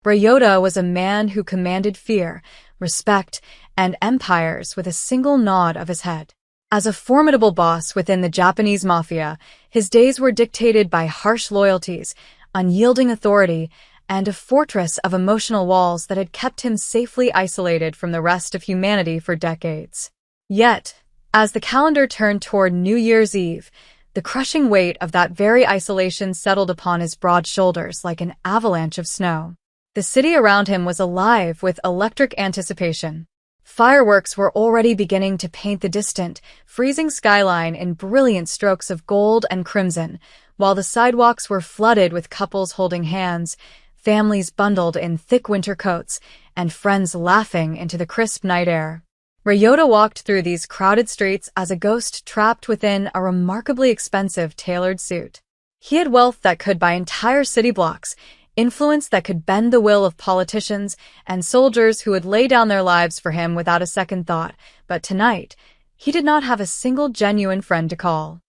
Ryota was a man who commanded fear, respect, and empires with a single nod of his head. As a formidable boss within the Japanese Mafia, his days were dictated by harsh loyalties, unyielding authority, and a fortress of emotional walls that had kept him safely isolated from the rest of humanity for decades. Yet, as the calendar turned toward New Year's Eve, the crushing weight of that very isolation settled upon his broad shoulders like an avalanche of snow. The city around him was alive with electric anticipation. Fireworks were already beginning to paint the distant, freezing skyline in brilliant strokes of gold and crimson, while the sidewalks were flooded with couples holding hands, families bundled in thick winter coats, and friends laughing into the crisp night air. Ryota walked through these crowded streets as a ghost trapped within a remarkably expensive tailored suit. He had wealth that could buy entire city blocks, influence that could bend the will of politicians, and soldiers who would lay down their lives for him without a second thought, but tonight, he did not have a single genuine friend to call.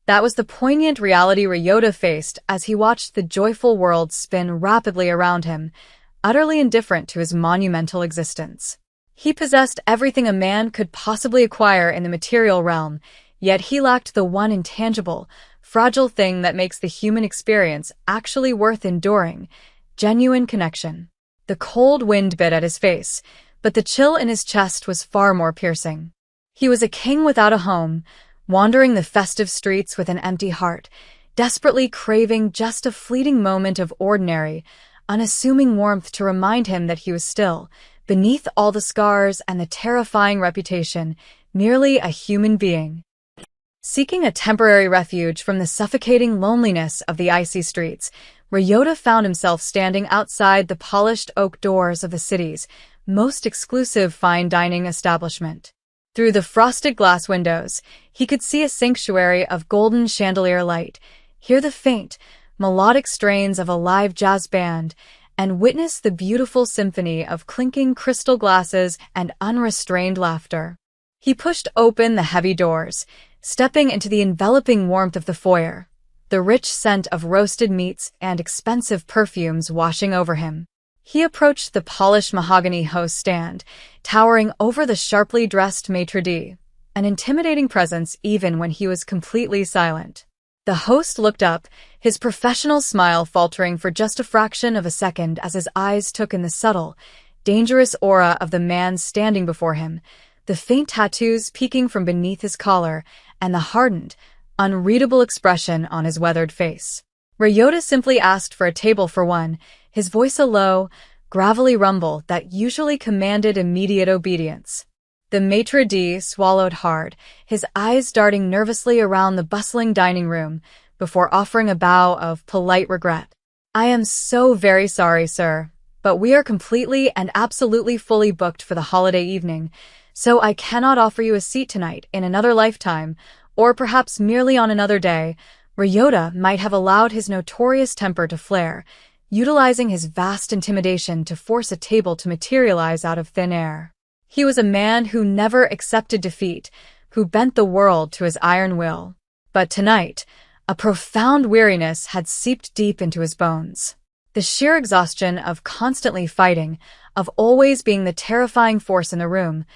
That was the poignant reality Ryota faced as he watched the joyful world spin rapidly around him, utterly indifferent to his monumental existence. He possessed everything a man could possibly acquire in the material realm, yet he lacked the one intangible, fragile thing that makes the human experience actually worth enduring: genuine connection. The cold wind bit at his face, but the chill in his chest was far more piercing. He was a king without a home, wandering the festive streets with an empty heart, desperately craving just a fleeting moment of ordinary, unassuming warmth to remind him that he was still, beneath all the scars and the terrifying reputation, merely a human being. Seeking a temporary refuge from the suffocating loneliness of the icy streets, Ryota found himself standing outside the polished oak doors of the city's most exclusive fine dining establishment. Through the frosted glass windows, he could see a sanctuary of golden chandelier light, hear the faint, melodic strains of a live jazz band, and witness the beautiful symphony of clinking crystal glasses and unrestrained laughter. He pushed open the heavy doors, stepping into the enveloping warmth of the foyer, the rich scent of roasted meats and expensive perfumes washing over him. He approached the polished mahogany host stand, towering over the sharply dressed maitre d', an intimidating presence even when he was completely silent. The host looked up, his professional smile faltering for just a fraction of a second as his eyes took in the subtle, dangerous aura of the man standing before him, the faint tattoos peeking from beneath his collar, and the hardened, unreadable expression on his weathered face. Ryota simply asked for a table for one, his voice a low, gravelly rumble that usually commanded immediate obedience. The maitre d' swallowed hard, his eyes darting nervously around the bustling dining room, before offering a bow of polite regret. "I am so very sorry, sir, but we are completely and absolutely fully booked for the holiday evening, so I cannot offer you a seat tonight in another lifetime, or perhaps merely on another day." Ryota might have allowed his notorious temper to flare, utilizing his vast intimidation to force a table to materialize out of thin air. He was a man who never accepted defeat, who bent the world to his iron will. But tonight, a profound weariness had seeped deep into his bones. The sheer exhaustion of constantly fighting, of always being the terrifying force in the room,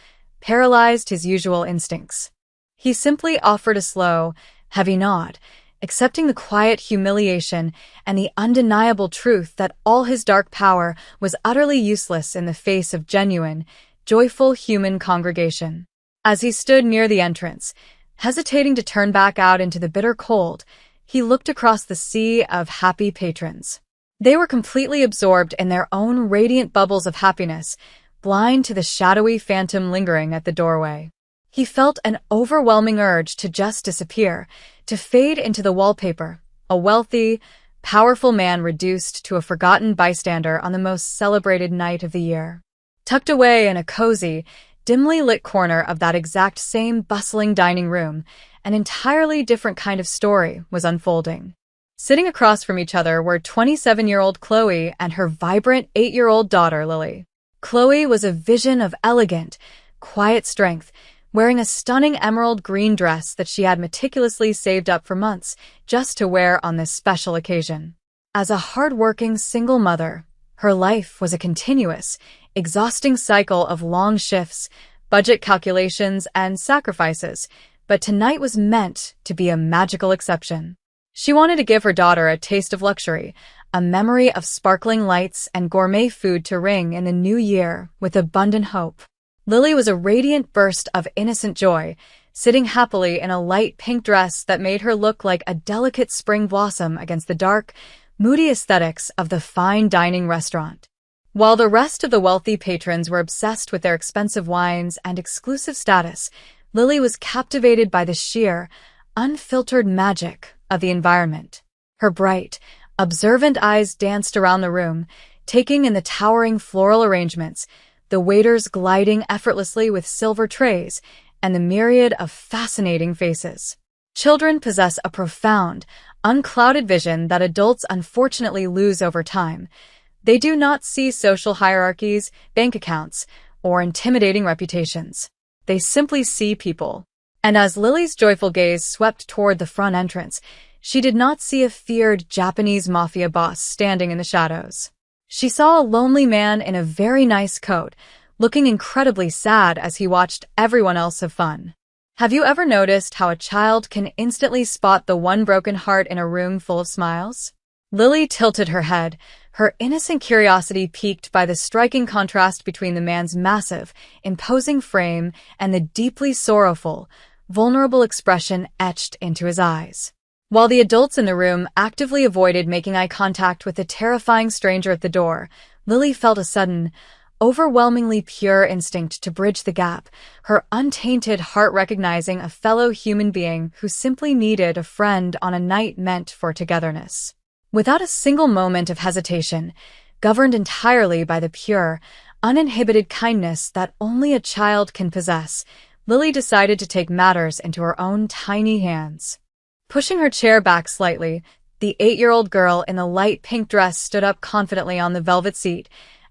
paralyzed his usual instincts. He simply offered a slow, heavy nod, accepting the quiet humiliation and the undeniable truth that all his dark power was utterly useless in the face of genuine, joyful human congregation. As he stood near the entrance, hesitating to turn back out into the bitter cold, he looked across the sea of happy patrons. They were completely absorbed in their own radiant bubbles of happiness, blind to the shadowy phantom lingering at the doorway. He felt an overwhelming urge to just disappear, to fade into the wallpaper, a wealthy, powerful man reduced to a forgotten bystander on the most celebrated night of the year. Tucked away in a cozy, dimly lit corner of that exact same bustling dining room, an entirely different kind of story was unfolding. Sitting across from each other were 27-year-old Chloe and her vibrant 8-year-old daughter Lily. Chloe was a vision of elegant, quiet strength, wearing a stunning emerald green dress that she had meticulously saved up for months just to wear on this special occasion. As a hard-working single mother, Her life was a continuous, exhausting cycle of long shifts, budget calculations, and sacrifices, but tonight was meant to be a magical exception. She wanted to give her daughter a taste of luxury, a memory of sparkling lights and gourmet food to ring in the new year with abundant hope. Lily was a radiant burst of innocent joy, sitting happily in a light pink dress that made her look like a delicate spring blossom against the dark, moody aesthetics of the fine dining restaurant. While the rest of the wealthy patrons were obsessed with their expensive wines and exclusive status, Lily was captivated by the sheer, unfiltered magic of the environment. Her bright, observant eyes danced around the room, taking in the towering floral arrangements, the waiters gliding effortlessly with silver trays, and the myriad of fascinating faces. Children possess a profound, unclouded vision that adults unfortunately lose over time. They do not see social hierarchies, bank accounts, or intimidating reputations. They simply see people. And as Lily's joyful gaze swept toward the front entrance, she did not see a feared Japanese mafia boss standing in the shadows. She saw a lonely man in a very nice coat, looking incredibly sad as he watched everyone else have fun. Have you ever noticed how a child can instantly spot the one broken heart in a room full of smiles? Lily tilted her head, her innocent curiosity piqued by the striking contrast between the man's massive, imposing frame and the deeply sorrowful, vulnerable expression etched into his eyes. While the adults in the room actively avoided making eye contact with the terrifying stranger at the door, Lily felt a sudden, overwhelmingly pure instinct to bridge the gap, her untainted heart recognizing a fellow human being who simply needed a friend on a night meant for togetherness. Without a single moment of hesitation, governed entirely by the pure, uninhibited kindness that only a child can possess, Lily decided to take matters into her own tiny hands. Pushing her chair back slightly, the 8-year-old girl in the light pink dress stood up confidently on the velvet seat,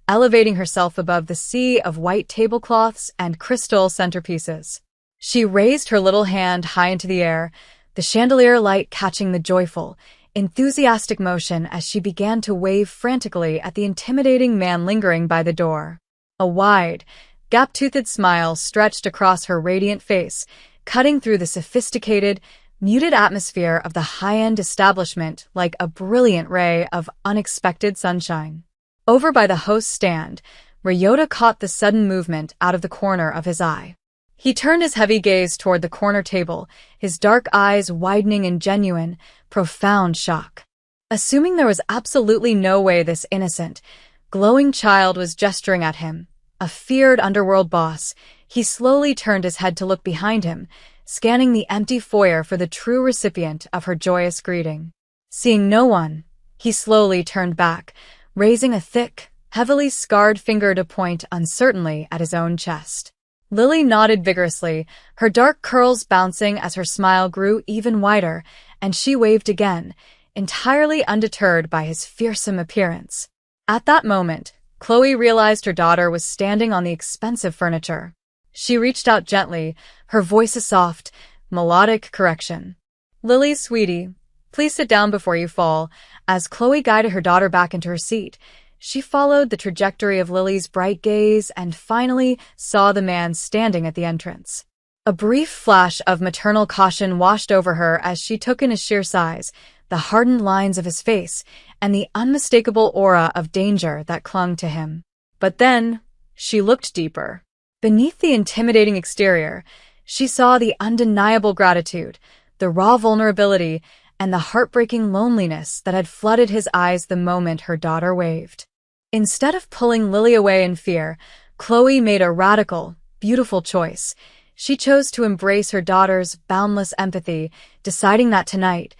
elevating herself above the sea of white tablecloths and crystal centerpieces. She raised her little hand high into the air, the chandelier light catching the joyful, enthusiastic motion as she began to wave frantically at the intimidating man lingering by the door. A wide, gap-toothed smile stretched across her radiant face, cutting through the sophisticated, muted atmosphere of the high-end establishment like a brilliant ray of unexpected sunshine. Over by the host's stand, Ryota caught the sudden movement out of the corner of his eye. He turned his heavy gaze toward the corner table, his dark eyes widening in genuine, profound shock. Assuming there was absolutely no way this innocent, glowing child was gesturing at him, a feared underworld boss, he slowly turned his head to look behind him, scanning the empty foyer for the true recipient of her joyous greeting. Seeing no one, he slowly turned back, raising a thick, heavily scarred finger to point uncertainly at his own chest. Lily nodded vigorously, her dark curls bouncing as her smile grew even wider, and she waved again, entirely undeterred by his fearsome appearance. At that moment, Chloe realized her daughter was standing on the expensive furniture. She reached out gently, her voice a soft, melodic correction. "Lily, sweetie, please sit down before you fall." As Chloe guided her daughter back into her seat, she followed the trajectory of Lily's bright gaze and finally saw the man standing at the entrance. A brief flash of maternal caution washed over her as she took in his sheer size, the hardened lines of his face, and the unmistakable aura of danger that clung to him. But then, she looked deeper. Beneath the intimidating exterior, she saw the undeniable gratitude, the raw vulnerability, and the heartbreaking loneliness that had flooded his eyes the moment her daughter waved. Instead of pulling Lily away in fear, Chloe made a radical, beautiful choice. She chose to embrace her daughter's boundless empathy, deciding that tonight,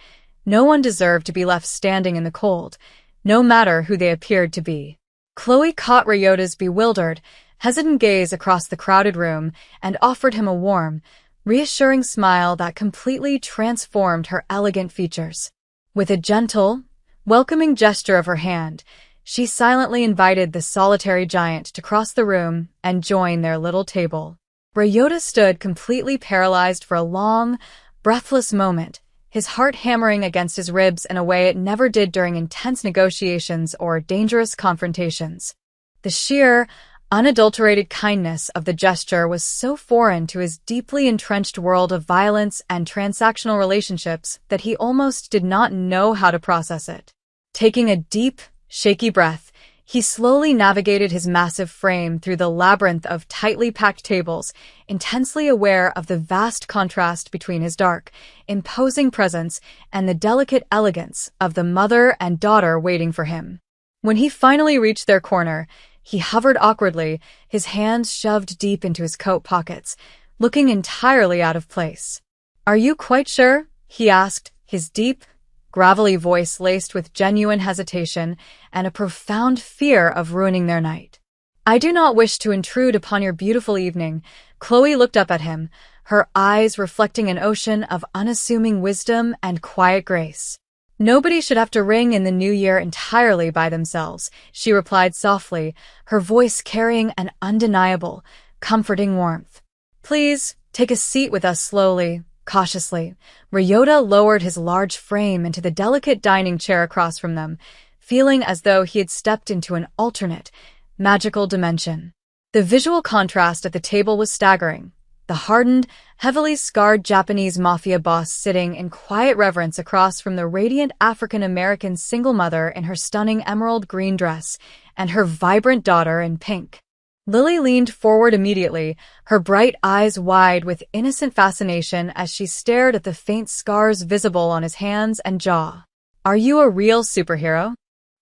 no one deserved to be left standing in the cold, no matter who they appeared to be. Chloe caught Ryota's bewildered, hesitant gaze across the crowded room and offered him a warm, reassuring smile that completely transformed her elegant features. With a gentle, welcoming gesture of her hand, she silently invited the solitary giant to cross the room and join their little table. Ryota stood completely paralyzed for a long, breathless moment, his heart hammering against his ribs in a way it never did during intense negotiations or dangerous confrontations. The sheer, unadulterated kindness of the gesture was so foreign to his deeply entrenched world of violence and transactional relationships that he almost did not know how to process it. Taking a deep, shaky breath, he slowly navigated his massive frame through the labyrinth of tightly packed tables, intensely aware of the vast contrast between his dark, imposing presence and the delicate elegance of the mother and daughter waiting for him. When he finally reached their corner, he hovered awkwardly, his hands shoved deep into his coat pockets, looking entirely out of place. "Are you quite sure?" he asked, his deep, gravelly voice laced with genuine hesitation and a profound fear of ruining their night. "I do not wish to intrude upon your beautiful evening." Chloe looked up at him, her eyes reflecting an ocean of unassuming wisdom and quiet grace. "Nobody should have to ring in the new year entirely by themselves," she replied softly, her voice carrying an undeniable, comforting warmth. "Please, take a seat with us slowly." Cautiously, Ryota lowered his large frame into the delicate dining chair across from them, feeling as though he had stepped into an alternate, magical dimension. The visual contrast at the table was staggering. The hardened, heavily scarred Japanese mafia boss sitting in quiet reverence across from the radiant African-American single mother in her stunning emerald green dress and her vibrant daughter in pink. Lily leaned forward immediately, her bright eyes wide with innocent fascination as she stared at the faint scars visible on his hands and jaw. "Are you a real superhero?"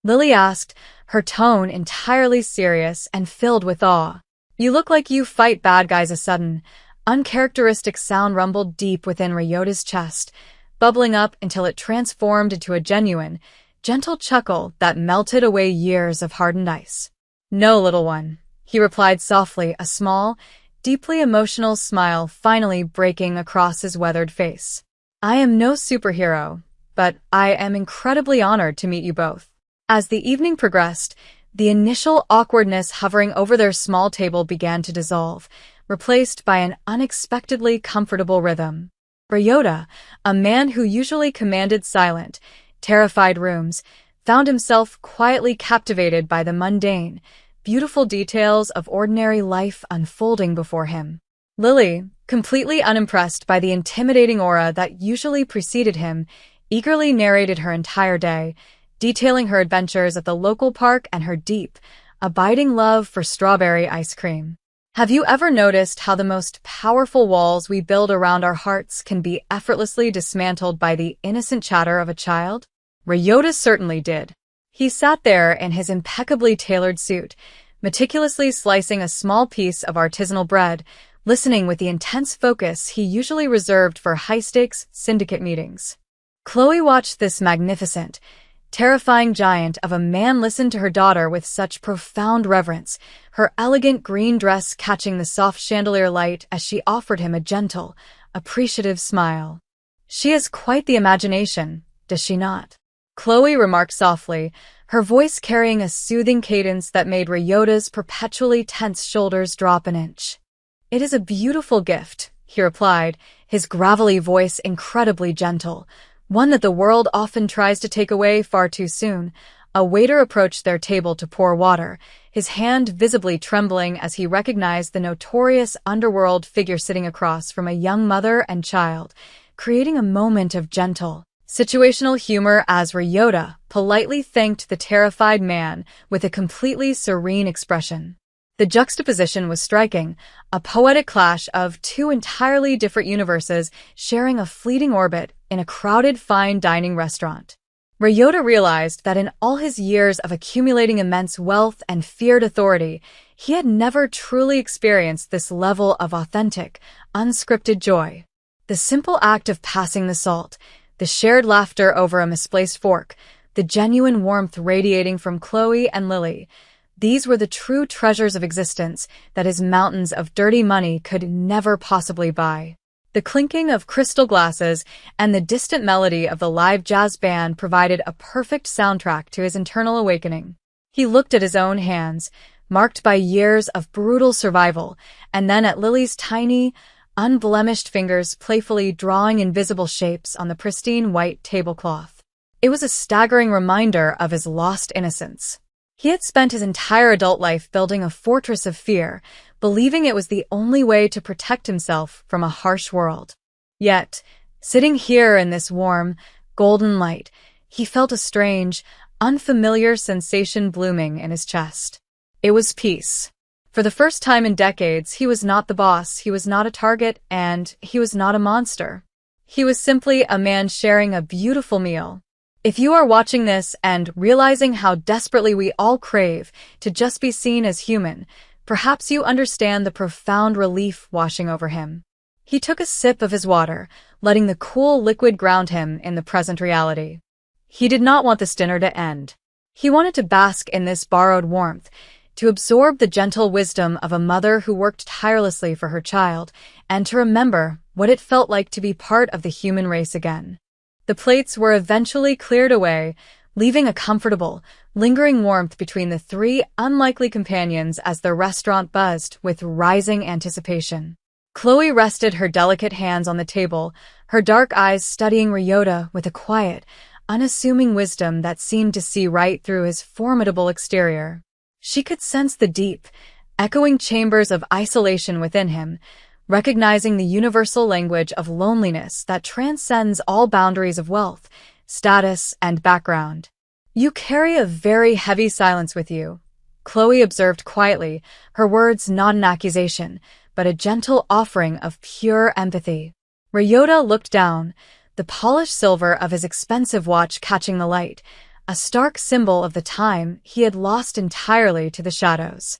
Lily asked, her tone entirely serious and filled with awe. "You look like you fight bad guys." A sudden, uncharacteristic sound rumbled deep within Ryota's chest, bubbling up until it transformed into a genuine, gentle chuckle that melted away years of hardened ice. "No, little one," he replied softly, a small, deeply emotional smile finally breaking across his weathered face. "I am no superhero, but I am incredibly honored to meet you both." As the evening progressed, the initial awkwardness hovering over their small table began to dissolve, replaced by an unexpectedly comfortable rhythm. Ryota, a man who usually commanded silent, terrified rooms, found himself quietly captivated by the mundane, beautiful details of ordinary life unfolding before him. Lily, completely unimpressed by the intimidating aura that usually preceded him, eagerly narrated her entire day, detailing her adventures at the local park and her deep, abiding love for strawberry ice cream. "Have you ever noticed how the most powerful walls we build around our hearts can be effortlessly dismantled by the innocent chatter of a child?" Ryota certainly did. He sat there in his impeccably tailored suit, meticulously slicing a small piece of artisanal bread, listening with the intense focus he usually reserved for high-stakes syndicate meetings. Chloe watched this magnificent, terrifying giant of a man listen to her daughter with such profound reverence, her elegant green dress catching the soft chandelier light as she offered him a gentle, appreciative smile. "She has quite the imagination, does she not?" Chloe remarked softly, her voice carrying a soothing cadence that made Ryota's perpetually tense shoulders drop an inch. "It is a beautiful gift," he replied, his gravelly voice incredibly gentle, one that the world often tries to take away far too soon. A waiter approached their table to pour water, his hand visibly trembling as he recognized the notorious underworld figure sitting across from a young mother and child, creating a moment of gentle, situational humor as Ryota politely thanked the terrified man with a completely serene expression. The juxtaposition was striking, a poetic clash of two entirely different universes sharing a fleeting orbit in a crowded fine dining restaurant. Ryota realized that in all his years of accumulating immense wealth and feared authority, he had never truly experienced this level of authentic, unscripted joy. The simple act of passing the salt, the shared laughter over a misplaced fork, the genuine warmth radiating from Chloe and Lily, these were the true treasures of existence that his mountains of dirty money could never possibly buy. The clinking of crystal glasses and the distant melody of the live jazz band provided a perfect soundtrack to his internal awakening. He looked at his own hands, marked by years of brutal survival, and then at Lily's tiny, unblemished fingers playfully drawing invisible shapes on the pristine white tablecloth. It was a staggering reminder of his lost innocence. He had spent his entire adult life building a fortress of fear, believing it was the only way to protect himself from a harsh world. Yet, sitting here in this warm, golden light, he felt a strange, unfamiliar sensation blooming in his chest. It was peace. For the first time in decades, he was not the boss, he was not a target, and he was not a monster. He was simply a man sharing a beautiful meal. If you are watching this and realizing how desperately we all crave to just be seen as human, perhaps you understand the profound relief washing over him. He took a sip of his water, letting the cool liquid ground him in the present reality. He did not want this dinner to end. He wanted to bask in this borrowed warmth, to absorb the gentle wisdom of a mother who worked tirelessly for her child, and to remember what it felt like to be part of the human race again. The plates were eventually cleared away, leaving a comfortable, lingering warmth between the three unlikely companions as the restaurant buzzed with rising anticipation. Chloe rested her delicate hands on the table, her dark eyes studying Ryota with a quiet, unassuming wisdom that seemed to see right through his formidable exterior. She could sense the deep, echoing chambers of isolation within him, recognizing the universal language of loneliness that transcends all boundaries of wealth, status, and background. "You carry a very heavy silence with you," Chloe observed quietly, her words not an accusation, but a gentle offering of pure empathy. Ryota looked down, the polished silver of his expensive watch catching the light, a stark symbol of the time he had lost entirely to the shadows.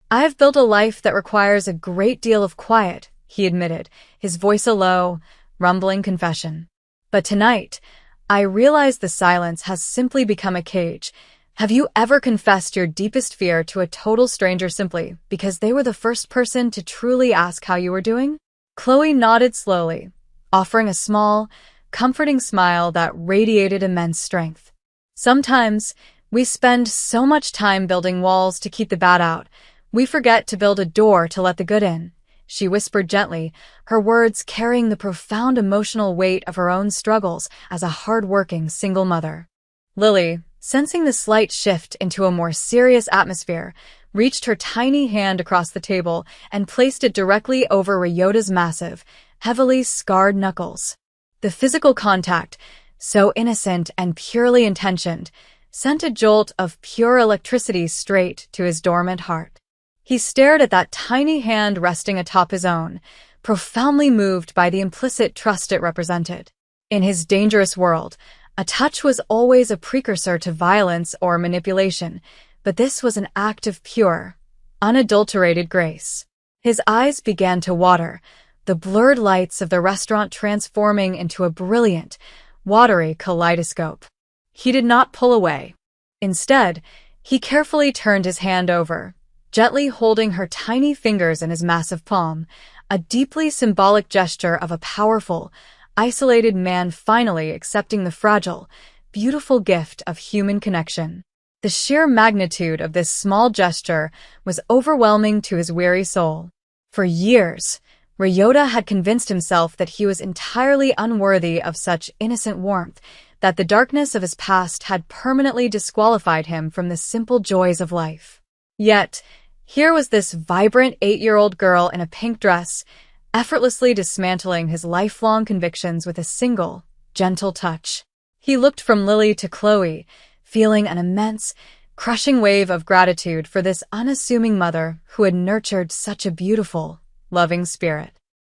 "I have built a life that requires a great deal of quiet," he admitted, his voice a low, rumbling confession. "But tonight, I realize the silence has simply become a cage. Have you ever confessed your deepest fear to a total stranger simply because they were the first person to truly ask how you were doing?" Chloe nodded slowly, offering a small, comforting smile that radiated immense strength. "Sometimes, we spend so much time building walls to keep the bad out, we forget to build a door to let the good in," she whispered gently, her words carrying the profound emotional weight of her own struggles as a hard-working single mother. Lily, sensing the slight shift into a more serious atmosphere, reached her tiny hand across the table and placed it directly over Ryota's massive, heavily scarred knuckles. The physical contact, so innocent and purely intentioned, sent a jolt of pure electricity straight to his dormant heart. He stared at that tiny hand resting atop his own, profoundly moved by the implicit trust it represented. In his dangerous world, a touch was always a precursor to violence or manipulation, but this was an act of pure, unadulterated grace. His eyes began to water, the blurred lights of the restaurant transforming into a brilliant, watery kaleidoscope. He did not pull away. Instead, he carefully turned his hand over, gently holding her tiny fingers in his massive palm, a deeply symbolic gesture of a powerful, isolated man finally accepting the fragile, beautiful gift of human connection. The sheer magnitude of this small gesture was overwhelming to his weary soul. For years, Ryota had convinced himself that he was entirely unworthy of such innocent warmth, that the darkness of his past had permanently disqualified him from the simple joys of life. Yet, here was this vibrant 8-year-old girl in a pink dress, effortlessly dismantling his lifelong convictions with a single, gentle touch. He looked from Lily to Chloe, feeling an immense, crushing wave of gratitude for this unassuming mother who had nurtured such a beautiful, loving spirit.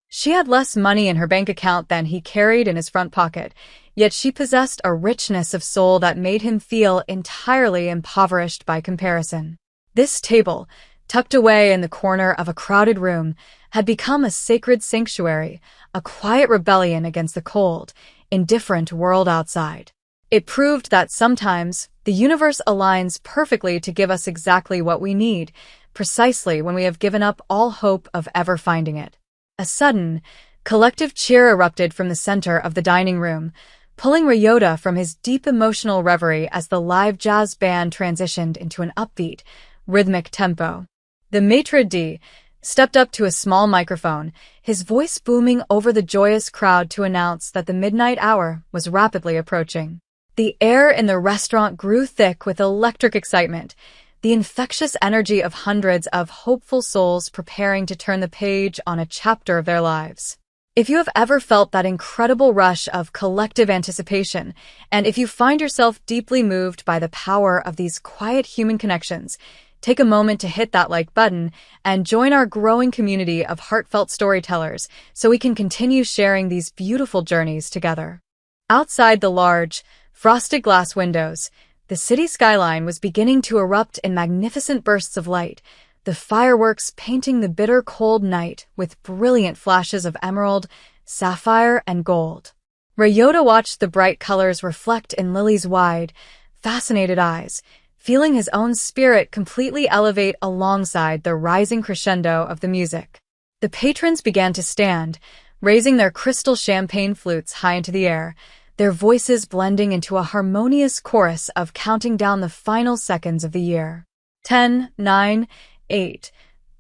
She had less money in her bank account than he carried in his front pocket, yet she possessed a richness of soul that made him feel entirely impoverished by comparison. This table, tucked away in the corner of a crowded room, had become a sacred sanctuary, a quiet rebellion against the cold, indifferent world outside. It proved that sometimes the universe aligns perfectly to give us exactly what we need, precisely when we have given up all hope of ever finding it. A sudden, collective cheer erupted from the center of the dining room, pulling Ryota from his deep emotional reverie as the live jazz band transitioned into an upbeat, rhythmic tempo. The maitre d', stepped up to a small microphone, his voice booming over the joyous crowd to announce that the midnight hour was rapidly approaching. The air in the restaurant grew thick with electric excitement, the infectious energy of hundreds of hopeful souls preparing to turn the page on a chapter of their lives. If you have ever felt that incredible rush of collective anticipation, and if you find yourself deeply moved by the power of these quiet human connections, take a moment to hit that like button and join our growing community of heartfelt storytellers so we can continue sharing these beautiful journeys together. Outside the large, frosted glass windows, the city skyline was beginning to erupt in magnificent bursts of light, the fireworks painting the bitter cold night with brilliant flashes of emerald, sapphire, and gold. Ryota watched the bright colors reflect in Lily's wide, fascinated eyes, feeling his own spirit completely elevate alongside the rising crescendo of the music. The patrons began to stand, raising their crystal champagne flutes high into the air, their voices blending into a harmonious chorus of counting down the final seconds of the year. 10, 9, 8.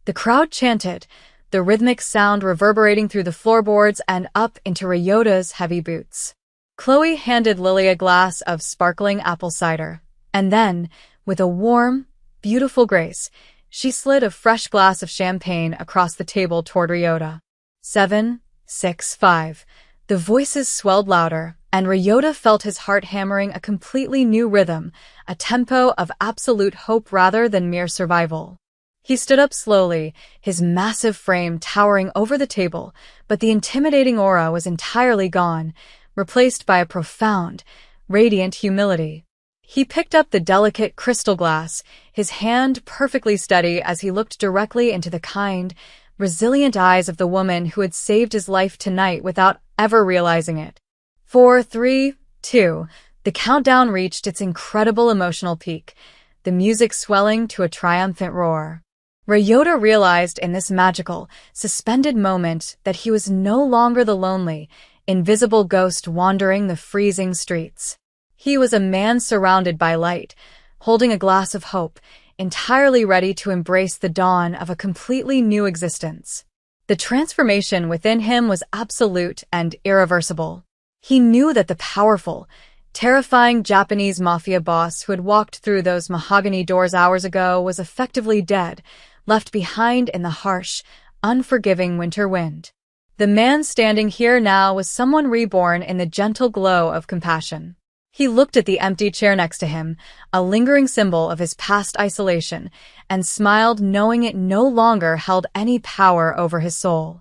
The crowd chanted, the rhythmic sound reverberating through the floorboards and up into Ryota's heavy boots. Chloe handed Lily a glass of sparkling apple cider, and then, with a warm, beautiful grace, she slid a fresh glass of champagne across the table toward Ryota. 7, 6, 5. The voices swelled louder, and Ryota felt his heart hammering a completely new rhythm, a tempo of absolute hope rather than mere survival. He stood up slowly, his massive frame towering over the table, but the intimidating aura was entirely gone, replaced by a profound, radiant humility. He picked up the delicate crystal glass, his hand perfectly steady as he looked directly into the kind, resilient eyes of the woman who had saved his life tonight without ever realizing it. 4, 3, 2. The countdown reached its incredible emotional peak, the music swelling to a triumphant roar. Ryota realized in this magical, suspended moment that he was no longer the lonely, invisible ghost wandering the freezing streets. He was a man surrounded by light, holding a glass of hope, entirely ready to embrace the dawn of a completely new existence. The transformation within him was absolute and irreversible. He knew that the powerful, terrifying Japanese mafia boss who had walked through those mahogany doors hours ago was effectively dead, left behind in the harsh, unforgiving winter wind. The man standing here now was someone reborn in the gentle glow of compassion. He looked at the empty chair next to him, a lingering symbol of his past isolation, and smiled knowing it no longer held any power over his soul.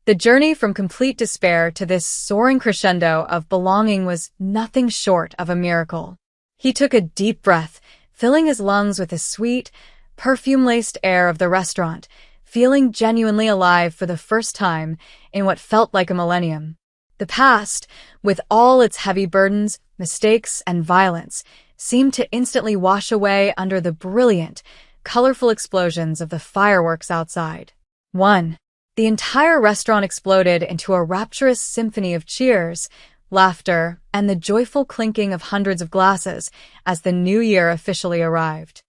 The journey from complete despair to this soaring crescendo of belonging was nothing short of a miracle. He took a deep breath, filling his lungs with the sweet, perfume-laced air of the restaurant, feeling genuinely alive for the first time in what felt like a millennium. The past, with all its heavy burdens, mistakes, and violence, seemed to instantly wash away under the brilliant, colorful explosions of the fireworks outside. 1. The entire restaurant exploded into a rapturous symphony of cheers, laughter, and the joyful clinking of hundreds of glasses as the new year officially arrived.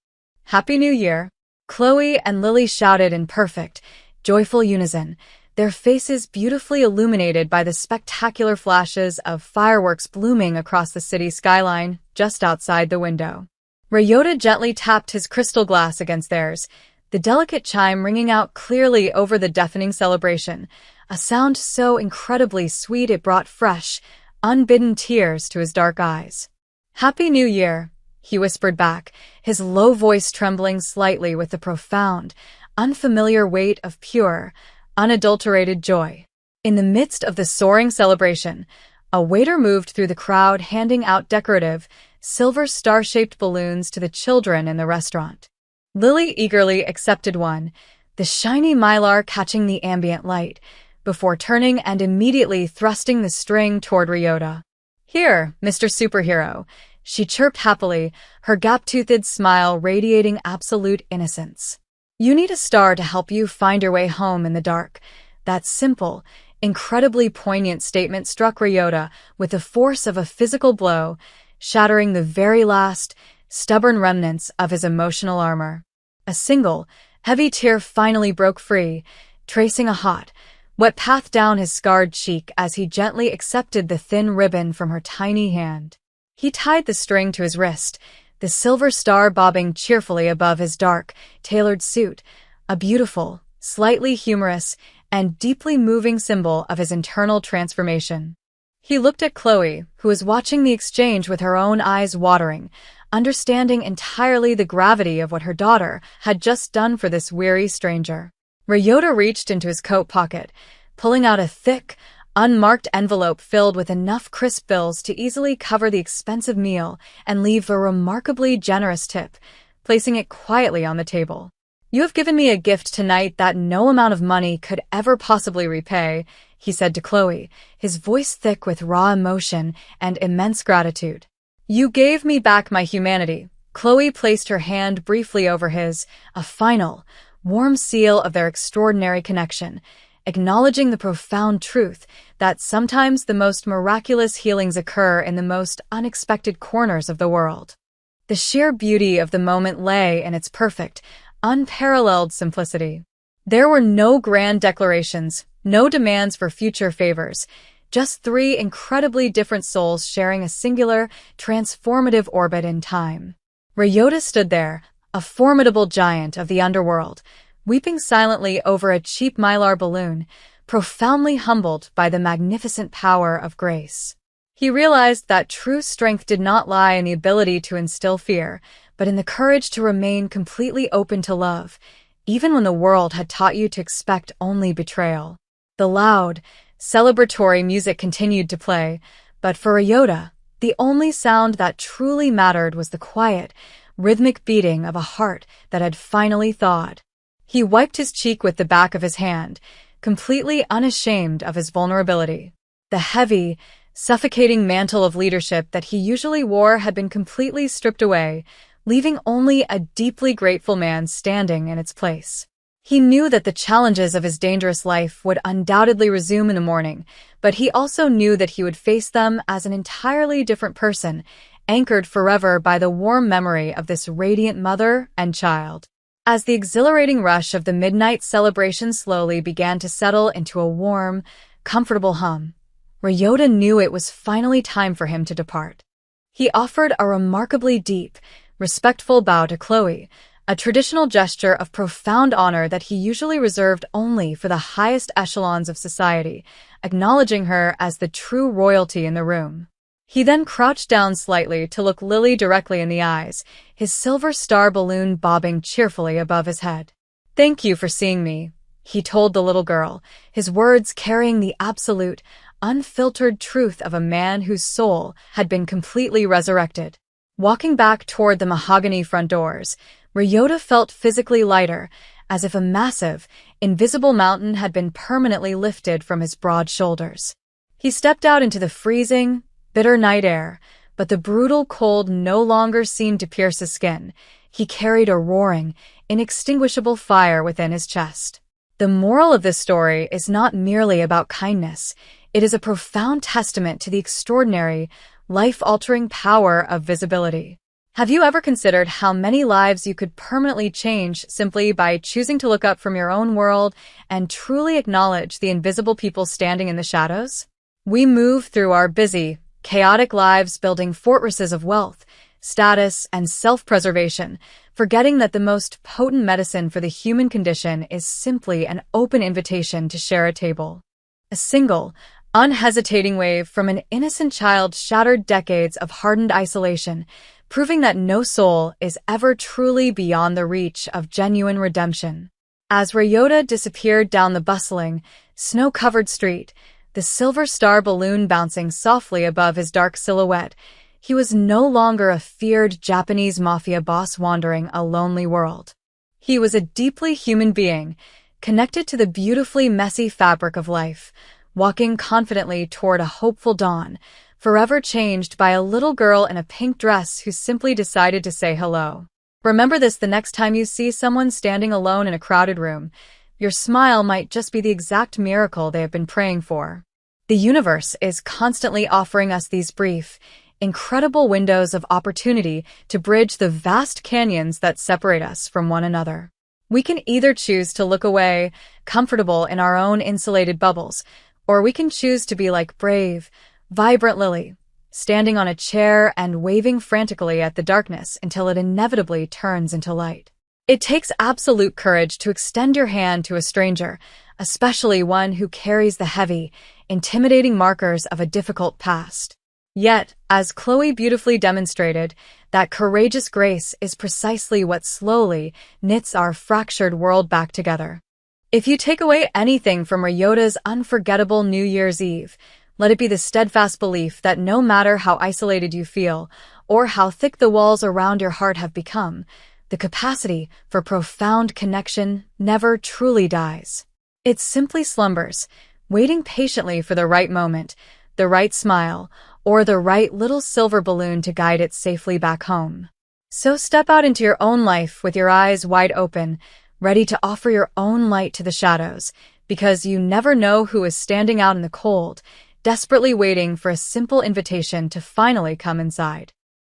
Happy New Year! Chloe and Lily shouted in perfect, joyful unison, their faces beautifully illuminated by the spectacular flashes of fireworks blooming across the city skyline just outside the window. Ryota gently tapped his crystal glass against theirs, the delicate chime ringing out clearly over the deafening celebration, a sound so incredibly sweet it brought fresh, unbidden tears to his dark eyes. Happy New Year! He whispered back, his low voice trembling slightly with the profound, unfamiliar weight of pure, unadulterated joy. In the midst of the soaring celebration, a waiter moved through the crowd handing out decorative, silver star-shaped balloons to the children in the restaurant. Lily eagerly accepted one, the shiny mylar catching the ambient light, before turning and immediately thrusting the string toward Ryota. Here, Mr. Superhero, she chirped happily, her gap-toothed smile radiating absolute innocence. You need a star to help you find your way home in the dark. That simple, incredibly poignant statement struck Ryota with the force of a physical blow, shattering the very last, stubborn remnants of his emotional armor. A single, Heavy tear finally broke free, tracing a hot, wet path down his scarred cheek as he gently accepted the thin ribbon from her tiny hand. He tied the string to his wrist, the silver star bobbing cheerfully above his dark, tailored suit, a beautiful, slightly humorous, and deeply moving symbol of his internal transformation. He looked at Chloe, who was watching the exchange with her own eyes watering, understanding entirely the gravity of what her daughter had just done for this weary stranger. Ryota reached into his coat pocket, pulling out a thick, unmarked envelope filled with enough crisp bills to easily cover the expensive meal and leave a remarkably generous tip, placing it quietly on the table. "You have given me a gift tonight that no amount of money could ever possibly repay," he said to Chloe, his voice thick with raw emotion and immense gratitude. "You gave me back my humanity." Chloe placed her hand briefly over his, a final, warm seal of their extraordinary connection, acknowledging the profound truth that sometimes the most miraculous healings occur in the most unexpected corners of the world. The sheer beauty of the moment lay in its perfect, unparalleled simplicity. There were no grand declarations, no demands for future favors, just three incredibly different souls sharing a singular, transformative orbit in time. Ryota stood there, a formidable giant of the underworld, weeping silently over a cheap mylar balloon, profoundly humbled by the magnificent power of grace. He realized that true strength did not lie in the ability to instill fear, but in the courage to remain completely open to love, even when the world had taught you to expect only betrayal. The loud, celebratory music continued to play, but for Ryota, the only sound that truly mattered was the quiet, rhythmic beating of a heart that had finally thawed. He wiped his cheek with the back of his hand, completely unashamed of his vulnerability. The heavy, suffocating mantle of leadership that he usually wore had been completely stripped away, leaving only a deeply grateful man standing in its place. He knew that the challenges of his dangerous life would undoubtedly resume in the morning, but he also knew that he would face them as an entirely different person, anchored forever by the warm memory of this radiant mother and child. As the exhilarating rush of the midnight celebration slowly began to settle into a warm, comfortable hum, Ryota knew it was finally time for him to depart. He offered a remarkably deep, respectful bow to Chloe, a traditional gesture of profound honor that he usually reserved only for the highest echelons of society, acknowledging her as the true royalty in the room. He then crouched down slightly to look Lily directly in the eyes, his silver star balloon bobbing cheerfully above his head. "Thank you for seeing me," he told the little girl, his words carrying the absolute, unfiltered truth of a man whose soul had been completely resurrected. Walking back toward the mahogany front doors, Ryota felt physically lighter, as if a massive, invisible mountain had been permanently lifted from his broad shoulders. He stepped out into the freezing, bitter night air, but the brutal cold no longer seemed to pierce his skin. He carried a roaring, inextinguishable fire within his chest. The moral of this story is not merely about kindness. It is a profound testament to the extraordinary, life-altering power of visibility. Have you ever considered how many lives you could permanently change simply by choosing to look up from your own world and truly acknowledge the invisible people standing in the shadows? We move through our busy, chaotic lives building fortresses of wealth, status, and self-preservation, forgetting that the most potent medicine for the human condition is simply an open invitation to share a table. A single, unhesitating wave from an innocent child shattered decades of hardened isolation, proving that no soul is ever truly beyond the reach of genuine redemption. As Ryota disappeared down the bustling, snow-covered street, the silver star balloon bouncing softly above his dark silhouette, he was no longer a feared Japanese mafia boss wandering a lonely world. He was a deeply human being, connected to the beautifully messy fabric of life, walking confidently toward a hopeful dawn, forever changed by a little girl in a pink dress who simply decided to say hello. Remember this the next time you see someone standing alone in a crowded room. Your smile might just be the exact miracle they have been praying for. The universe is constantly offering us these brief, incredible windows of opportunity to bridge the vast canyons that separate us from one another. We can either choose to look away, comfortable in our own insulated bubbles, or we can choose to be like brave, vibrant Lily, standing on a chair and waving frantically at the darkness until it inevitably turns into light. It takes absolute courage to extend your hand to a stranger, especially one who carries the heavy, intimidating markers of a difficult past. Yet, as Chloe beautifully demonstrated, that courageous grace is precisely what slowly knits our fractured world back together. If you take away anything from Ryota's unforgettable New Year's Eve, let it be the steadfast belief that no matter how isolated you feel, or how thick the walls around your heart have become, the capacity for profound connection never truly dies. It simply slumbers, waiting patiently for the right moment, the right smile, or the right little silver balloon to guide it safely back home. So step out into your own life with your eyes wide open, ready to offer your own light to the shadows, because you never know who is standing out in the cold, desperately waiting for a simple invitation to finally come inside.